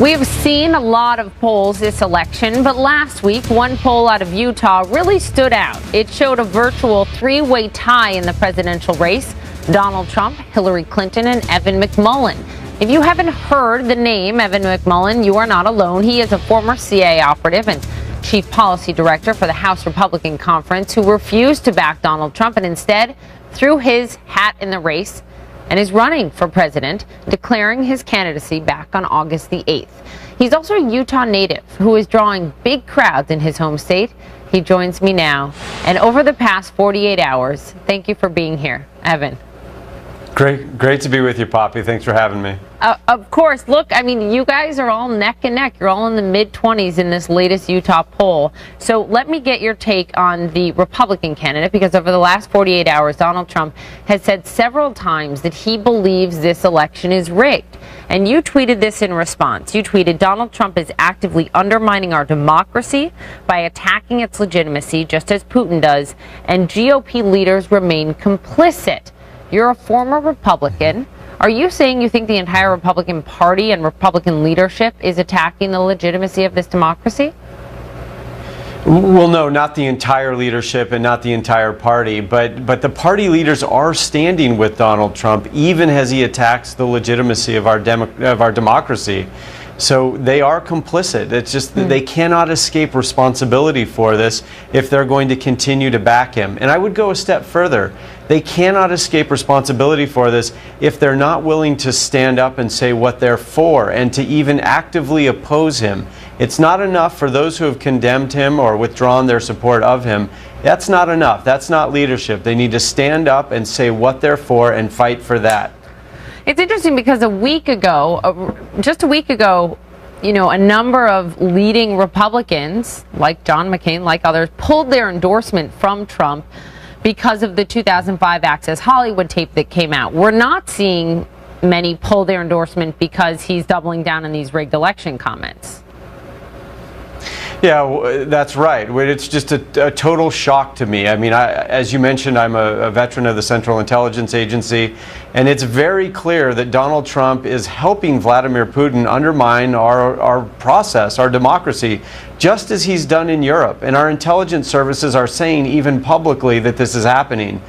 We've seen a lot of polls this election, but last week, one poll out of Utah really stood out. It showed a virtual three-way tie in the presidential race: Donald Trump, Hillary Clinton, and Evan Mcmullin. If you haven't heard the name Evan Mcmullin, you are not alone. He is a former CIA operative and chief policy director for the House Republican Conference who refused to back Donald Trump and instead threw his hat in the race and is running for president, declaring his candidacy back on August the 8th. He's also a Utah native who is drawing big crowds in his home state. He joins me now. And over the past 48 hours, thank you for being here, Evan. Great to be with you, Poppy. Thanks for having me. Of course. Look, I mean, you guys are all neck and neck. You're all in the mid-20s in this latest Utah poll. So let me get your take on the Republican candidate, because over the last 48 hours, Donald Trump has said several times that he believes this election is rigged. And you tweeted this in response. You tweeted, "Donald Trump is actively undermining our democracy by attacking its legitimacy, just as Putin does, and GOP leaders remain complicit." You're a former Republican. Are you saying you think the entire Republican Party and Republican leadership is attacking the legitimacy of this democracy? Well, no, not the entire leadership and not the entire party, but the party leaders are standing with Donald Trump, even as he attacks the legitimacy of our democracy. So they are complicit. It's just that they cannot escape responsibility for this if they're going to continue to back him. And I would go a step further. They cannot escape responsibility for this if they're not willing to stand up and say what they're for and to even actively oppose him. It's not enough for those who have condemned him or withdrawn their support of him. That's not enough. That's not leadership. They need to stand up and say what they're for and fight for that. It's interesting because just a week ago, you know, a number of leading Republicans, like John McCain, like others, pulled their endorsement from Trump because of the 2005 Access Hollywood tape that came out. We're not seeing many pull their endorsement because he's doubling down on these rigged election comments. Yeah, that's right. It's just a total shock to me. I mean, as you mentioned, I'm a veteran of the Central Intelligence Agency, and it's very clear that Donald Trump is helping Vladimir Putin undermine our process, our democracy, just as he's done in Europe. And our intelligence services are saying even publicly that this is happening.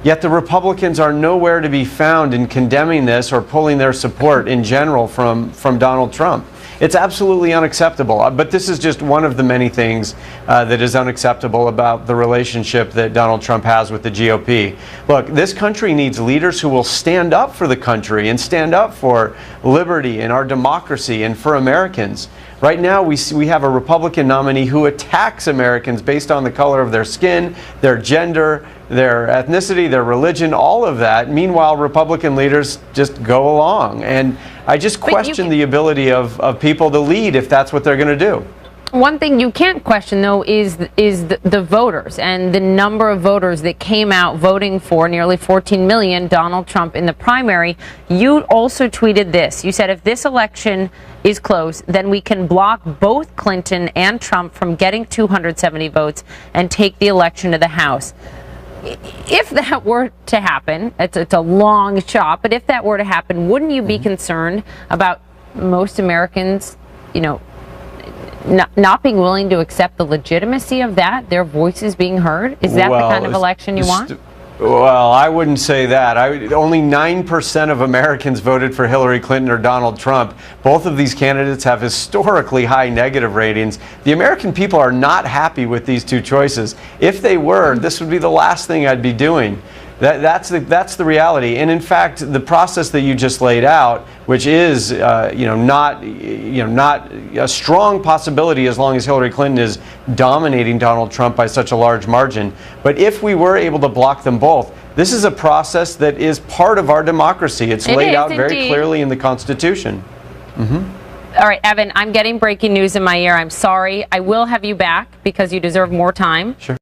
Yet the Republicans are nowhere to be found in condemning this or pulling their support in general from Donald Trump. It's absolutely unacceptable. But this is just one of the many things that is unacceptable about the relationship that Donald Trump has with the GOP. Look, this country needs leaders who will stand up for the country and stand up for liberty and our democracy and for Americans. Right now, we have a Republican nominee who attacks Americans based on the color of their skin, their gender, their ethnicity, their religion, all of that. Meanwhile, Republican leaders just go along. And I just question the ability of people to lead if that's what they're going to do. One thing you can't question, though, is the voters and the number of voters that came out voting for nearly 14 million Donald Trump in the primary. You also tweeted this. You said, if this election is close, then we can block both Clinton and Trump from getting 270 votes and take the election to the House. If that were to happen, it's a long shot, but if that were to happen, wouldn't you be concerned about most Americans, you know, not being willing to accept the legitimacy of that, their voices being heard? Is that the kind of election you want? Well, I wouldn't say that. Only 9% of Americans voted for Hillary Clinton or Donald Trump. Both of these candidates have historically high negative ratings. The American people are not happy with these two choices. If they were, this would be the last thing I'd be doing. That's the reality. And in fact, the process that you just laid out, which is not a strong possibility as long as Hillary Clinton is dominating Donald Trump by such a large margin. But if we were able to block them both, this is a process that is part of our democracy. It's laid out very clearly in the Constitution. All right, Evan, I'm getting breaking news in my ear. I'm sorry. I will have you back because you deserve more time. Sure.